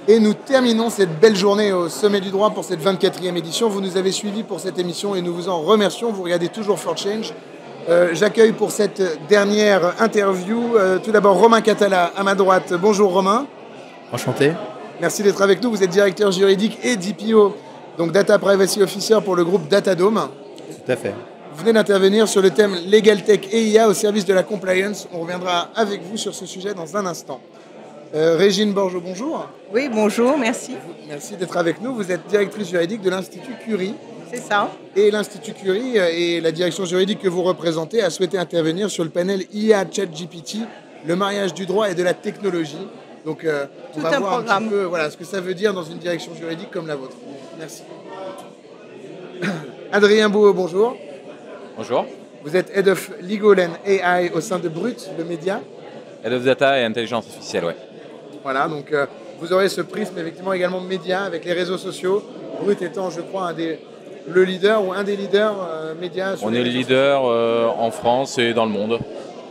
Et nous terminons cette belle journée au sommet du droit pour cette 24e édition. Vous nous avez suivis pour cette émission et nous vous en remercions. Vous regardez toujours For Change. J'accueille pour cette dernière interview tout d'abord Romain Catala à ma droite. Bonjour Romain. Enchanté. Merci d'être avec nous. Vous êtes directeur juridique et DPO, donc Data Privacy Officer pour le groupe Datadome. Tout à fait. Vous venez d'intervenir sur le thème Legal Tech et IA au service de la compliance. On reviendra avec vous sur ce sujet dans un instant. Régine Borgeaud, bonjour. Oui, bonjour, merci. Merci d'être avec nous. Vous êtes directrice juridique de l'Institut Curie. C'est ça. Et l'Institut Curie et la direction juridique que vous représentez a souhaité intervenir sur le panel IA ChatGPT, le mariage du droit et de la technologie. Donc, on va voir un petit peu ce que ça veut dire dans une direction juridique comme la vôtre. Merci. Adrien Bouot, bonjour. Bonjour. Vous êtes Head of Legal and AI au sein de Brut, le média. Head of Data et Intelligence Artificielle, ouais. Voilà, donc vous aurez ce prisme effectivement également de médias avec les réseaux sociaux. Brut étant, je crois, un des leaders médias. On est le leader en France et dans le monde.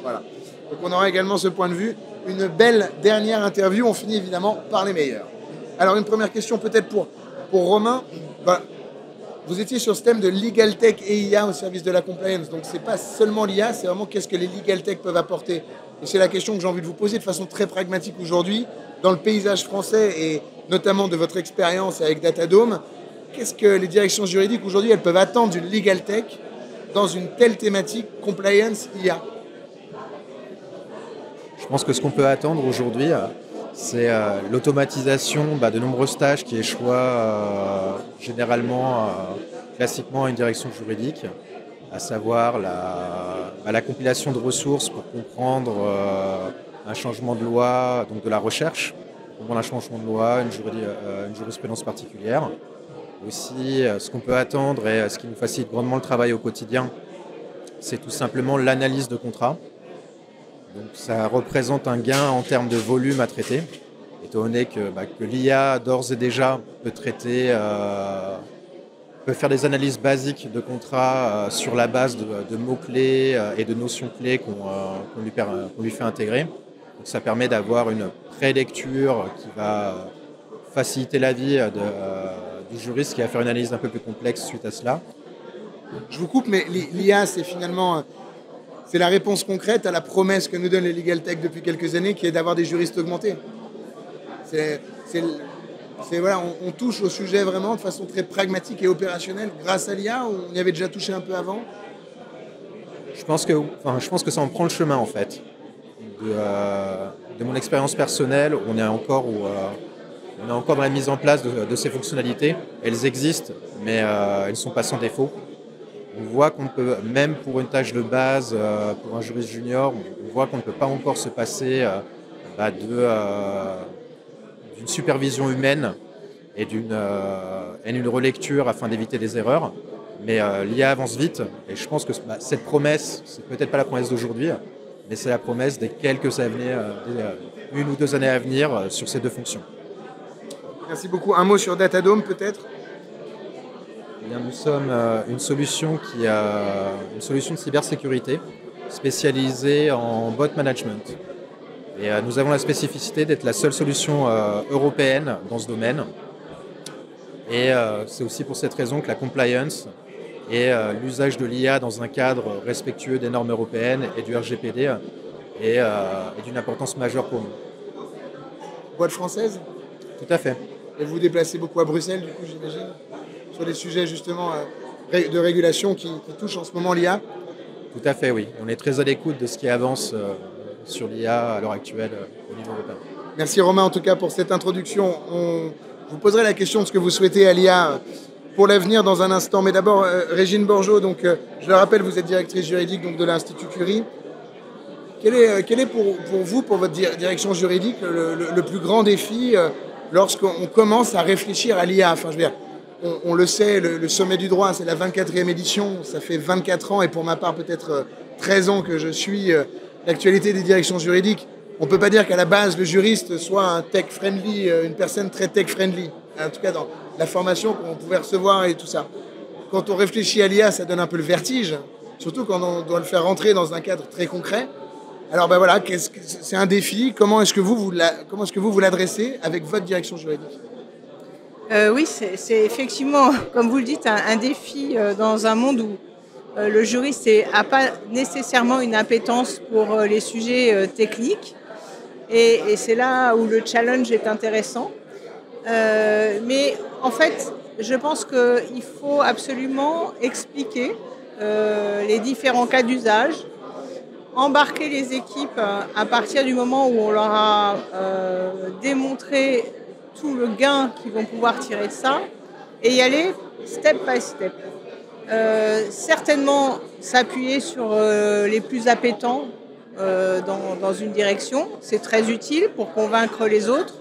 Voilà. Donc on aura également ce point de vue. Une belle dernière interview. On finit évidemment par les meilleurs. Alors une première question peut-être pour Romain. Vous étiez sur ce thème de Legal Tech et IA au service de la compliance. Donc c'est pas seulement l'IA, c'est vraiment qu'est-ce que les Legal Tech peuvent apporter. Et c'est la question que j'ai envie de vous poser de façon très pragmatique aujourd'hui. Dans le paysage français et notamment de votre expérience avec Datadome, qu'est-ce que les directions juridiques aujourd'hui elles peuvent attendre d'une Legal Tech dans une telle thématique compliance IA? Je pense que ce qu'on peut attendre aujourd'hui, c'est l'automatisation de nombreuses tâches qui échouent généralement, classiquement à une direction juridique, à savoir la compilation de ressources pour comprendre un changement de loi, donc de la recherche, comprendre un changement de loi, une jurisprudence particulière. Aussi, ce qu'on peut attendre et ce qui nous facilite grandement le travail au quotidien, c'est tout simplement l'analyse de contrats. Donc ça représente un gain en termes de volume à traiter, étant donné que l'IA d'ores et déjà peut faire des analyses basiques de contrats sur la base de mots-clés et de notions clés qu'on lui fait intégrer. Donc ça permet d'avoir une prélecture qui va faciliter la vie du juriste qui va faire une analyse un peu plus complexe suite à cela. Je vous coupe, mais l'IA, c'est finalement... C'est la réponse concrète à la promesse que nous donnent les Legal Tech depuis quelques années, qui est d'avoir des juristes augmentés. On touche au sujet vraiment de façon très pragmatique et opérationnelle grâce à l'IA, ou on y avait déjà touché un peu avant? Je pense que ça en prend le chemin en fait. De mon expérience personnelle, on est encore dans la mise en place de ces fonctionnalités. Elles existent, mais elles ne sont pas sans défaut. On voit qu'on peut, même pour une tâche de base, pour un juriste junior, on voit qu'on ne peut pas encore se passer d'une supervision humaine et d'une relecture afin d'éviter des erreurs. Mais l'IA avance vite et je pense que cette promesse, c'est peut-être pas la promesse d'aujourd'hui, mais c'est la promesse des quelques années, une ou deux années à venir sur ces deux fonctions. Merci beaucoup. Un mot sur Datadome peut-être? Nous sommes une solution de cybersécurité spécialisée en bot management. Et nous avons la spécificité d'être la seule solution européenne dans ce domaine. Et c'est aussi pour cette raison que la compliance et l'usage de l'IA dans un cadre respectueux des normes européennes et du RGPD est d'une importance majeure pour nous. Boîte française? Tout à fait. Et vous vous déplacez beaucoup à Bruxelles, du coup, j'imagine, sur des sujets justement de régulation qui touchent en ce moment l'IA? Tout à fait, oui. On est très à l'écoute de ce qui avance sur l'IA à l'heure actuelle au niveau européen. Merci Romain en tout cas pour cette introduction. Je vous poserai la question de ce que vous souhaitez à l'IA pour l'avenir dans un instant. Mais d'abord, Régine Borgeaud, donc, je le rappelle, vous êtes directrice juridique donc, de l'Institut Curie. Quel est pour vous, pour votre direction juridique, le plus grand défi lorsqu'on commence à réfléchir à l'IA? Enfin, je veux dire, on le sait, le sommet du droit, c'est la 24e édition, ça fait 24 ans et pour ma part peut-être 13 ans que je suis l'actualité des directions juridiques. On ne peut pas dire qu'à la base, le juriste soit un tech-friendly, une personne très tech-friendly, en tout cas dans la formation qu'on pouvait recevoir et tout ça. Quand on réfléchit à l'IA, ça donne un peu le vertige, surtout quand on doit le faire rentrer dans un cadre très concret. Alors ben voilà, c'est un défi. Comment est-ce que vous l'adressez avec votre direction juridique? Oui, c'est effectivement, comme vous le dites, un défi dans un monde où le juriste n'a pas nécessairement une appétence pour les sujets techniques. Et c'est là où le challenge est intéressant. Mais en fait, je pense qu'il faut absolument expliquer les différents cas d'usage, embarquer les équipes à partir du moment où on leur a démontré tout le gain qu'ils vont pouvoir tirer de ça et y aller step by step. Certainement s'appuyer sur les plus appétents dans une direction, c'est très utile pour convaincre les autres,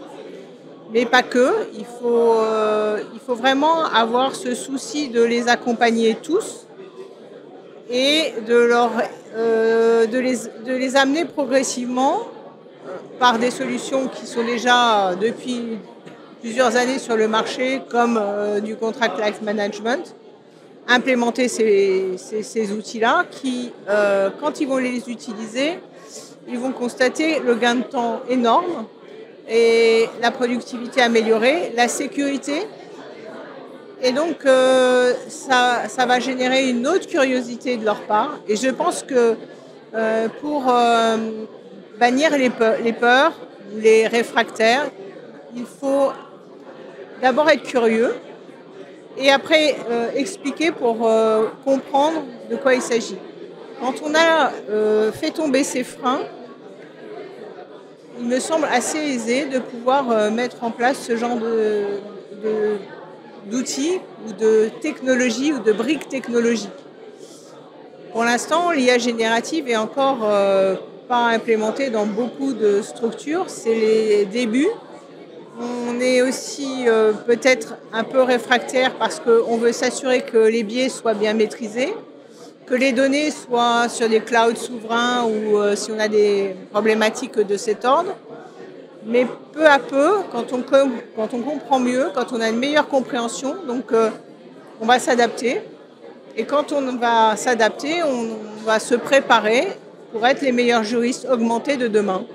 mais pas que. Il faut vraiment avoir ce souci de les accompagner tous et de les amener progressivement par des solutions qui sont déjà depuis plusieurs années sur le marché, comme du contract life management, implémenter ces outils-là qui, quand ils vont les utiliser, ils vont constater le gain de temps énorme et la productivité améliorée, la sécurité. Et donc, ça va générer une autre curiosité de leur part. Et je pense que pour bannir les peurs, les réfractaires, il faut d'abord être curieux et après expliquer pour comprendre de quoi il s'agit. Quand on a fait tomber ces freins, il me semble assez aisé de pouvoir mettre en place ce genre d'outils ou de technologies ou de briques technologiques. Pour l'instant, l'IA générative est encore pas implémentée dans beaucoup de structures. C'est les débuts. On est aussi peut-être un peu réfractaire parce qu'on veut s'assurer que les biais soient bien maîtrisés, que les données soient sur des clouds souverains ou si on a des problématiques de cet ordre. Mais peu à peu, quand on comprend mieux, quand on a une meilleure compréhension, donc on va s'adapter. Et quand on va s'adapter, on va se préparer pour être les meilleurs juristes augmentés de demain.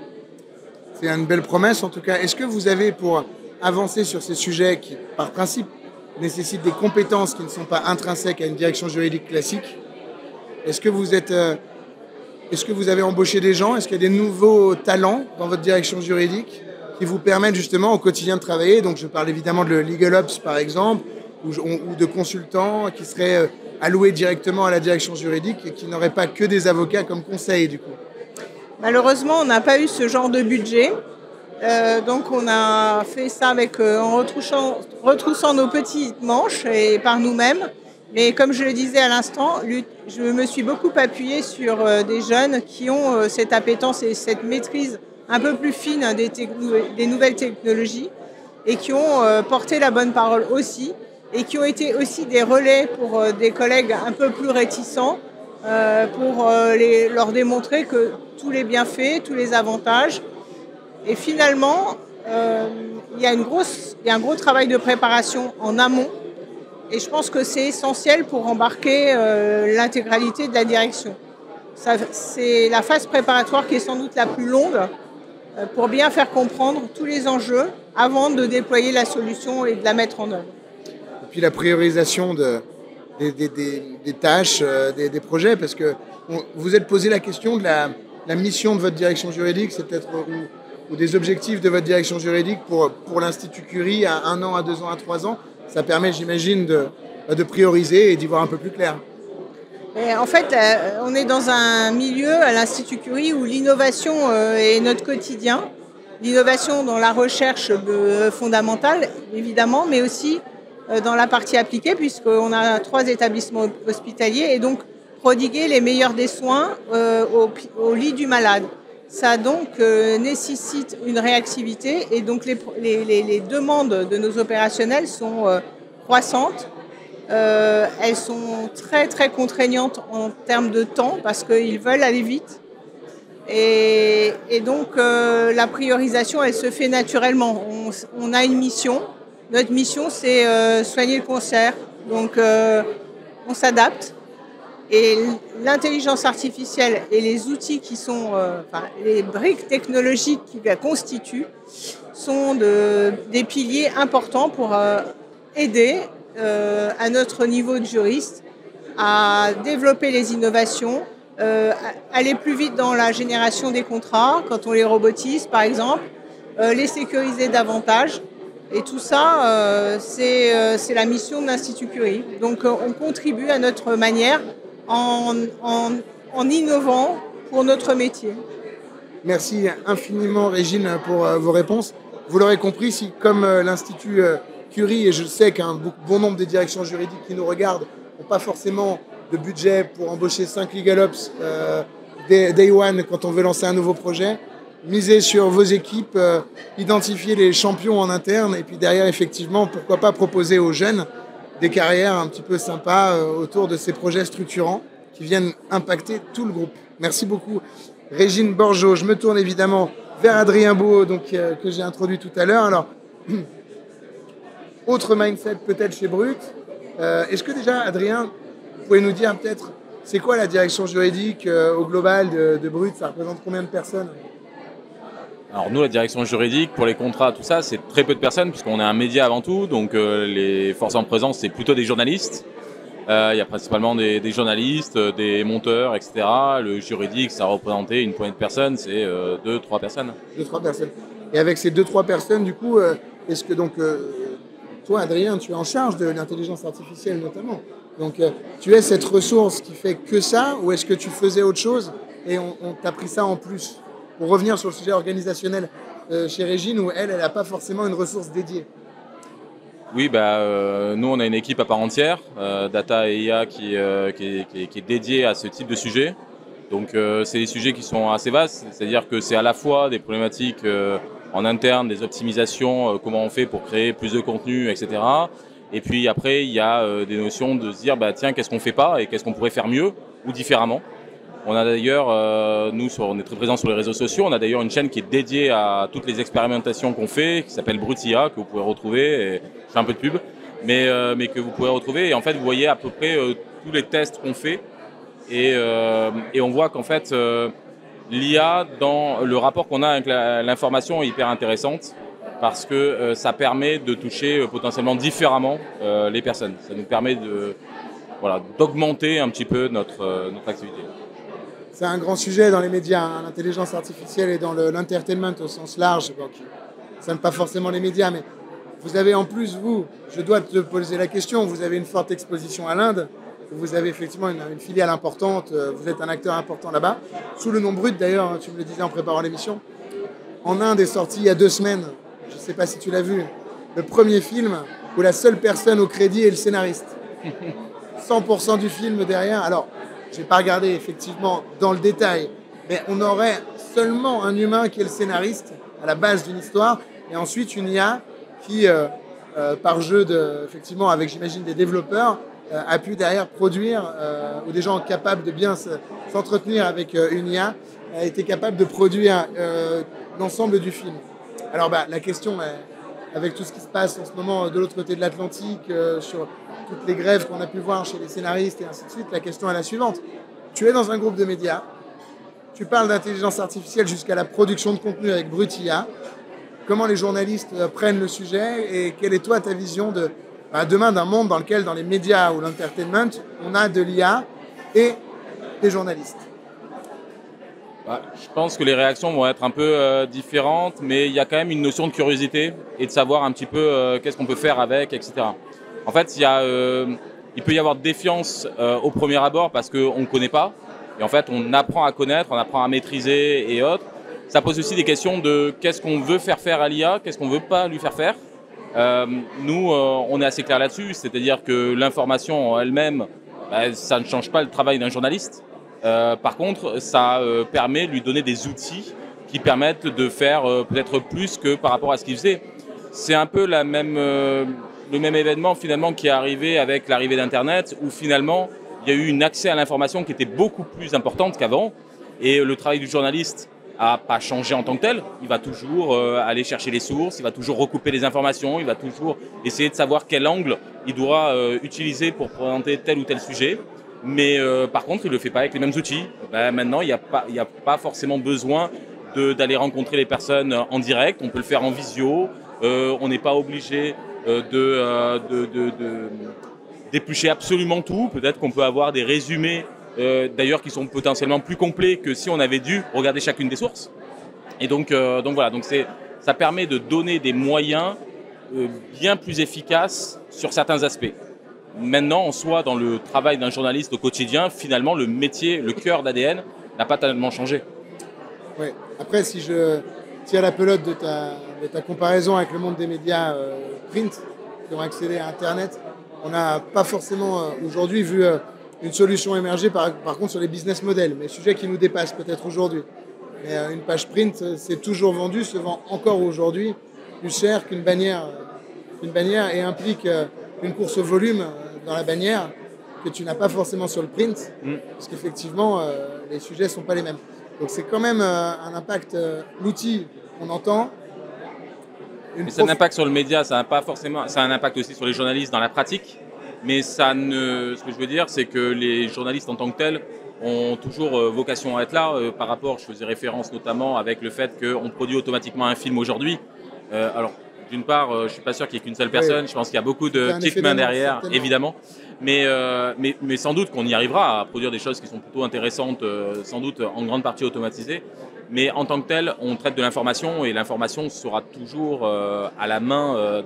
C'est une belle promesse en tout cas. Est-ce que vous avez, pour avancer sur ces sujets qui, par principe, nécessitent des compétences qui ne sont pas intrinsèques à une direction juridique classique, est-ce que vous avez embauché des gens? Est-ce qu'il y a des nouveaux talents dans votre direction juridique qui vous permettent justement au quotidien de travailler? Donc je parle évidemment de Legal Ops par exemple, ou de consultants qui seraient alloués directement à la direction juridique et qui n'auraient pas que des avocats comme conseil du coup. Malheureusement, on n'a pas eu ce genre de budget. Donc on a fait ça en retroussant nos petites manches et par nous-mêmes. Mais comme je le disais à l'instant, je me suis beaucoup appuyée sur des jeunes qui ont cette appétence et cette maîtrise un peu plus fine des nouvelles technologies et qui ont porté la bonne parole aussi et qui ont été aussi des relais pour des collègues un peu plus réticents pour leur démontrer que tous les bienfaits, tous les avantages. Et finalement, il y a un gros travail de préparation en amont. Et je pense que c'est essentiel pour embarquer l'intégralité de la direction. C'est la phase préparatoire qui est sans doute la plus longue pour bien faire comprendre tous les enjeux avant de déployer la solution et de la mettre en œuvre. Et puis la priorisation des tâches, des projets, parce que vous êtes posé la question de la mission de votre direction juridique, c'est peut-être ou des objectifs de votre direction juridique pour l'Institut Curie à 1 an, à 2 ans, à 3 ans. Ça permet, j'imagine, de prioriser et d'y voir un peu plus clair. Et en fait, on est dans un milieu à l'Institut Curie où l'innovation est notre quotidien. L'innovation dans la recherche fondamentale, évidemment, mais aussi dans la partie appliquée, puisqu'on a 3 établissements hospitaliers, et donc prodiguer les meilleurs des soins au lit du malade. Ça donc nécessite une réactivité et donc les demandes de nos opérationnels sont croissantes. Elles sont très très contraignantes en termes de temps parce qu'ils veulent aller vite. Et donc la priorisation, elle se fait naturellement. On a une mission. Notre mission, c'est soigner le cancer. Donc on s'adapte. Et l'intelligence artificielle et les outils qui sont, les briques technologiques qui la constituent, sont des piliers importants pour aider à notre niveau de juriste à développer les innovations, aller plus vite dans la génération des contrats quand on les robotise par exemple, les sécuriser davantage. Et tout ça, c'est la mission de l'Institut Curie. Donc on contribue à notre manière en innovant pour notre métier. Merci infiniment Régine pour vos réponses. Vous l'aurez compris, si comme l'Institut Curie, et je sais qu'un bon nombre des directions juridiques qui nous regardent n'ont pas forcément de budget pour embaucher 5 LegalOps day one quand on veut lancer un nouveau projet, misez sur vos équipes, identifiez les champions en interne et puis derrière, effectivement, pourquoi pas proposer aux jeunes des carrières un petit peu sympas autour de ces projets structurants qui viennent impacter tout le groupe. Merci beaucoup Régine Borgeaud. Je me tourne évidemment vers Adrien Bouot, donc, que j'ai introduit tout à l'heure. Alors, autre mindset peut-être chez Brut. Est-ce que déjà, Adrien, vous pouvez nous dire peut-être, c'est quoi la direction juridique au global de Brut? Ça représente combien de personnes? Alors nous, la direction juridique, pour les contrats, tout ça, c'est très peu de personnes, puisqu'on est un média avant tout, donc les forces en présence, c'est plutôt des journalistes. Il y a principalement des journalistes, des monteurs, etc. Le juridique, ça représentait une poignée de personnes, c'est 2-3 personnes. 2-3 personnes. Et avec ces 2-3 personnes, du coup, est-ce que donc, toi, Adrien, tu es en charge de l'intelligence artificielle notamment. Donc, tu es cette ressource qui fait que ça, ou est-ce que tu faisais autre chose et on t'a pris ça en plus? Pour revenir sur le sujet organisationnel chez Régine, où elle n'a pas forcément une ressource dédiée. Oui, nous, on a une équipe à part entière, Data et IA, qui est dédiée à ce type de sujet. Donc, c'est des sujets qui sont assez vastes, c'est-à-dire que c'est à la fois des problématiques en interne, des optimisations, comment on fait pour créer plus de contenu, etc. Et puis après, il y a des notions de se dire, tiens, qu'est-ce qu'on ne fait pas et qu'est-ce qu'on pourrait faire mieux ou différemment. On a d'ailleurs, on est très présents sur les réseaux sociaux, on a d'ailleurs une chaîne qui est dédiée à toutes les expérimentations qu'on fait, qui s'appelle Brutia, que vous pouvez retrouver, et je fais un peu de pub, mais que vous pouvez retrouver. Et en fait, vous voyez à peu près tous les tests qu'on fait, et on voit qu'en fait, l'IA, dans le rapport qu'on a avec l'information, est hyper intéressante, parce que ça permet de toucher potentiellement différemment les personnes. Ça nous permet d'augmenter un petit peu notre activité. C'est un grand sujet dans les médias, hein, l'intelligence artificielle et dans l'entertainment au sens large. Donc, ça n'est pas forcément les médias, mais vous avez en plus, je dois te poser la question, vous avez une forte exposition à l'Inde, vous avez effectivement une filiale importante, vous êtes un acteur important là-bas, sous le nom Brut d'ailleurs, hein, tu me le disais en préparant l'émission. En Inde est sorti il y a 2 semaines, je ne sais pas si tu l'as vu, le premier film où la seule personne au crédit est le scénariste. 100% du film derrière. Alors, je n'ai pas regardé effectivement dans le détail, mais on aurait seulement un humain qui est le scénariste à la base d'une histoire, et ensuite une IA qui, par jeu effectivement avec j'imagine des développeurs, a pu derrière produire, ou des gens capables de bien s'entretenir avec une IA, a été capable de produire l'ensemble du film. Alors la question est, avec tout ce qui se passe en ce moment de l'autre côté de l'Atlantique, sur toutes les grèves qu'on a pu voir chez les scénaristes et ainsi de suite, la question est la suivante. Tu es dans un groupe de médias, tu parles d'intelligence artificielle jusqu'à la production de contenu avec Brut IA. Comment les journalistes prennent le sujet et quelle est toi ta vision demain d'un monde dans lequel, dans les médias ou l'entertainment, on a de l'IA et des journalistes? Je pense que les réactions vont être un peu différentes, mais il y a quand même une notion de curiosité et de savoir un petit peu qu'est-ce qu'on peut faire avec, etc. En fait, il peut y avoir défiance au premier abord parce qu'on ne connaît pas. Et en fait, on apprend à connaître, on apprend à maîtriser et autres. Ça pose aussi des questions de qu'est-ce qu'on veut faire à l'IA, qu'est-ce qu'on ne veut pas lui faire faire. Nous, on est assez clair là-dessus, c'est-à-dire que l'information en elle-même, ça ne change pas le travail d'un journaliste. Par contre, ça permet de lui donner des outils qui permettent de faire peut-être plus que par rapport à ce qu'il faisait. C'est un peu le même événement finalement qui est arrivé avec l'arrivée d'Internet, où finalement il y a eu un accès à l'information qui était beaucoup plus importante qu'avant, et le travail du journaliste n'a pas changé en tant que tel. Il va toujours aller chercher les sources, il va toujours recouper les informations, il va toujours essayer de savoir quel angle il doit utiliser pour présenter tel ou tel sujet. Mais par contre, il ne le fait pas avec les mêmes outils. Maintenant, il n'y a pas forcément besoin d'aller rencontrer les personnes en direct. On peut le faire en visio. On n'est pas obligé d'éplucher absolument tout. Peut-être qu'on peut avoir des résumés, d'ailleurs, qui sont potentiellement plus complets que si on avait dû regarder chacune des sources. Et donc voilà. Donc ça permet de donner des moyens bien plus efficaces sur certains aspects. Maintenant, en soi, dans le travail d'un journaliste au quotidien, finalement, le métier, le cœur d'ADN n'a pas tellement changé. Oui. Après, si je tire la pelote de ta comparaison avec le monde des médias print qui ont accédé à Internet, on n'a pas forcément aujourd'hui vu une solution émerger, par contre, sur les business models, mais sujet qui nous dépasse peut-être aujourd'hui. Mais une page print, c'est toujours vendu, se vend encore aujourd'hui plus cher qu'une bannière et implique une course au volume dans la bannière que tu n'as pas forcément sur le print, parce qu'effectivement, les sujets ne sont pas les mêmes. Donc c'est quand même un impact, l'outil, on entend. Mais ça a un impact sur le média, ça a un impact aussi sur les journalistes dans la pratique, mais ce que je veux dire, c'est que les journalistes en tant que tels ont toujours vocation à être là. Par rapport, je faisais référence notamment avec le fait qu'on produit automatiquement un film aujourd'hui. Alors, d'une part, je ne suis pas sûr qu'il n'y ait qu'une seule personne. Je pense qu'il y a beaucoup de petites mains derrière, certainement. Évidemment. Mais sans doute qu'on y arrivera à produire des choses qui sont plutôt intéressantes, sans doute en grande partie automatisées. Mais en tant que tel, on traite de l'information et l'information sera toujours à la main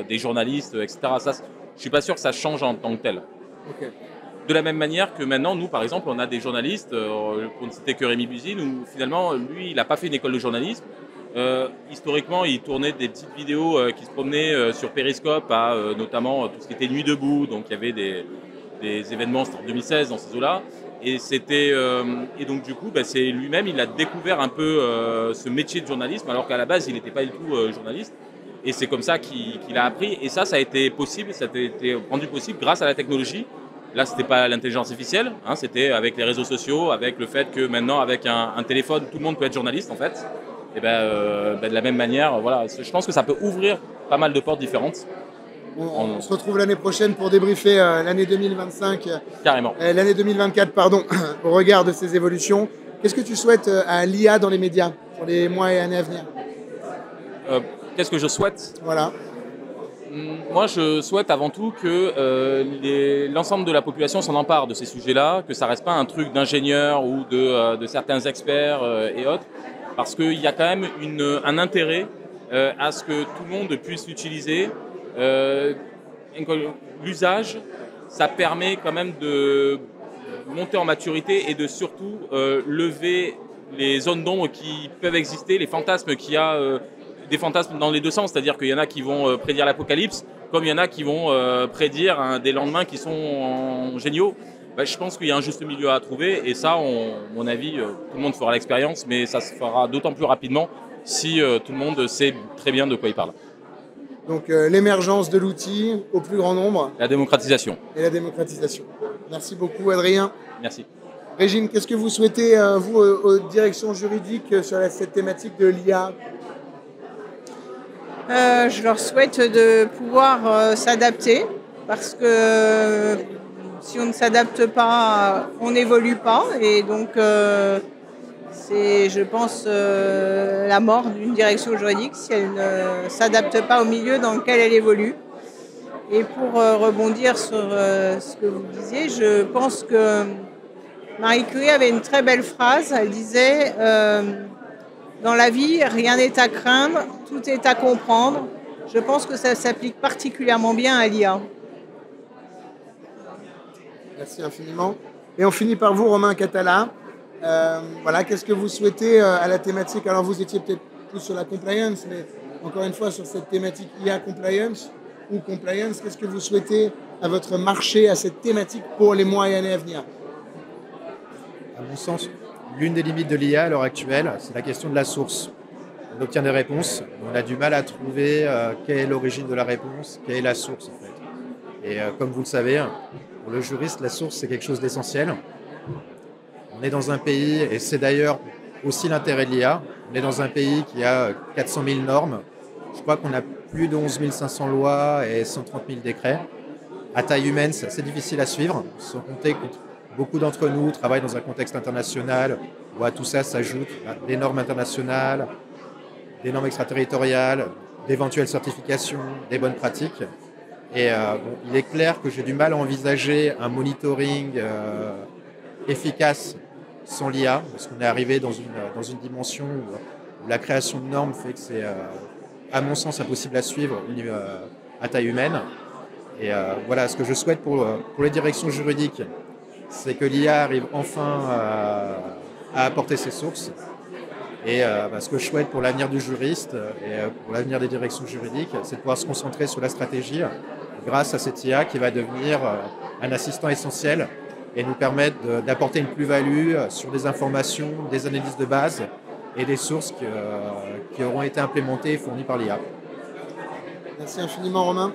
des journalistes, etc. Ça, je ne suis pas sûr que ça change en tant que tel. Okay. De la même manière que maintenant, nous, par exemple, on a des journalistes, pour ne citer que Rémi Buzine, où finalement, lui, il n'a pas fait une école de journalisme. Historiquement, il tournait des petites vidéos qui se promenaient sur Periscope, notamment tout ce qui était Nuit debout. Donc, il y avait des événements, c'était en 2016, dans ces eaux-là. Et donc, du coup, c'est lui-même, il a découvert un peu ce métier de journalisme, alors qu'à la base, il n'était pas du tout journaliste. Et c'est comme ça qu'il a appris. Et ça a été possible, ça a été rendu possible grâce à la technologie. Là, ce n'était pas l'intelligence artificielle, c'était avec les réseaux sociaux, avec le fait que maintenant, avec un téléphone, tout le monde peut être journaliste, en fait. Et de la même manière, voilà, je pense que ça peut ouvrir pas mal de portes différentes. On se retrouve l'année prochaine pour débriefer l'année 2025. Carrément. L'année 2024, pardon, au regard de ces évolutions. Qu'est-ce que tu souhaites à l'IA dans les médias pour les mois et années à venir ? Qu'est-ce que je souhaite ? Voilà. Moi, je souhaite avant tout que l'ensemble de la population s'en empare de ces sujets-là, que ça ne reste pas un truc d'ingénieurs ou de certains experts et autres, parce qu'il y a quand même un intérêt à ce que tout le monde puisse l'utiliser. L'usage, ça permet quand même de monter en maturité et de surtout lever les zones d'ombre qui peuvent exister, les fantasmes qu'il y a. Des fantasmes dans les deux sens, c'est-à-dire qu'il y en a qui vont prédire l'apocalypse, comme il y en a qui vont prédire des lendemains qui sont géniaux. Je pense qu'il y a un juste milieu à trouver, et ça, à mon avis, tout le monde fera l'expérience, mais ça se fera d'autant plus rapidement si tout le monde sait très bien de quoi il parle. Donc l'émergence de l'outil au plus grand nombre. La démocratisation. Et la démocratisation. Merci beaucoup, Adrien. Merci. Régine, qu'est-ce que vous souhaitez, vous, aux directions juridiques sur cette thématique de l'IA ? Je leur souhaite de pouvoir s'adapter, parce que si on ne s'adapte pas, on n'évolue pas. Et donc, c'est, je pense, la mort d'une direction juridique si elle ne s'adapte pas au milieu dans lequel elle évolue. Et pour rebondir sur ce que vous disiez, je pense que Marie Curie avait une très belle phrase. Elle disait... dans la vie, rien n'est à craindre, tout est à comprendre. Je pense que ça s'applique particulièrement bien à l'IA. Merci infiniment. Et on finit par vous, Romain Catala. Voilà, qu'est-ce que vous souhaitez à la thématique ? Alors, vous étiez peut-être plus sur la compliance, mais encore une fois, sur cette thématique IA compliance ou compliance, qu'est-ce que vous souhaitez à votre marché, à cette thématique pour les mois et années à venir ? À mon sens, l'une des limites de l'IA à l'heure actuelle, c'est la question de la source. On obtient des réponses, on a du mal à trouver quelle est l'origine de la réponse, quelle est la source en fait. Et comme vous le savez, pour le juriste, la source c'est quelque chose d'essentiel. On est dans un pays, et c'est d'ailleurs aussi l'intérêt de l'IA, on est dans un pays qui a 400 000 normes. Je crois qu'on a plus de 11 500 lois et 130 000 décrets. À taille humaine, c'est assez difficile à suivre, sans compter beaucoup d'entre nous travaillent dans un contexte international où à tout ça s'ajoutent des normes internationales, des normes extraterritoriales, d'éventuelles certifications, des bonnes pratiques. Et bon, il est clair que j'ai du mal à envisager un monitoring efficace sans l'IA, parce qu'on est arrivé dans une dimension où la création de normes fait que c'est, à mon sens, impossible à suivre à taille humaine. Et voilà, ce que je souhaite pour les directions juridiques, c'est que l'IA arrive enfin à apporter ses sources. Et ce que je souhaite pour l'avenir du juriste et pour l'avenir des directions juridiques, c'est de pouvoir se concentrer sur la stratégie grâce à cette IA qui va devenir un assistant essentiel et nous permettre d'apporter une plus-value sur des informations, des analyses de base et des sources qui auront été implémentées et fournies par l'IA. Merci infiniment Romain.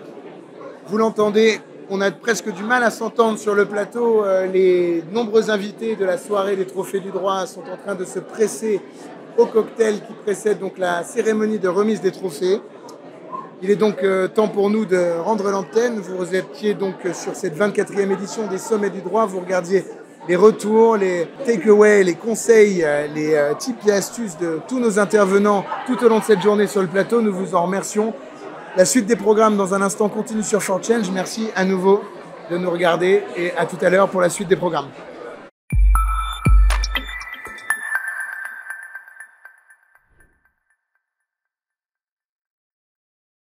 Vous l'entendez, on a presque du mal à s'entendre sur le plateau. Les nombreux invités de la soirée des Trophées du droit sont en train de se presser au cocktail qui précède donc la cérémonie de remise des trophées. Il est donc temps pour nous de rendre l'antenne. Vous étiez donc sur cette 24e édition des Sommets du droit. Vous regardiez les retours, les takeaways, les conseils, les tips et astuces de tous nos intervenants tout au long de cette journée sur le plateau. Nous vous en remercions. La suite des programmes dans un instant continue sur Short Change. Merci à nouveau de nous regarder et à tout à l'heure pour la suite des programmes.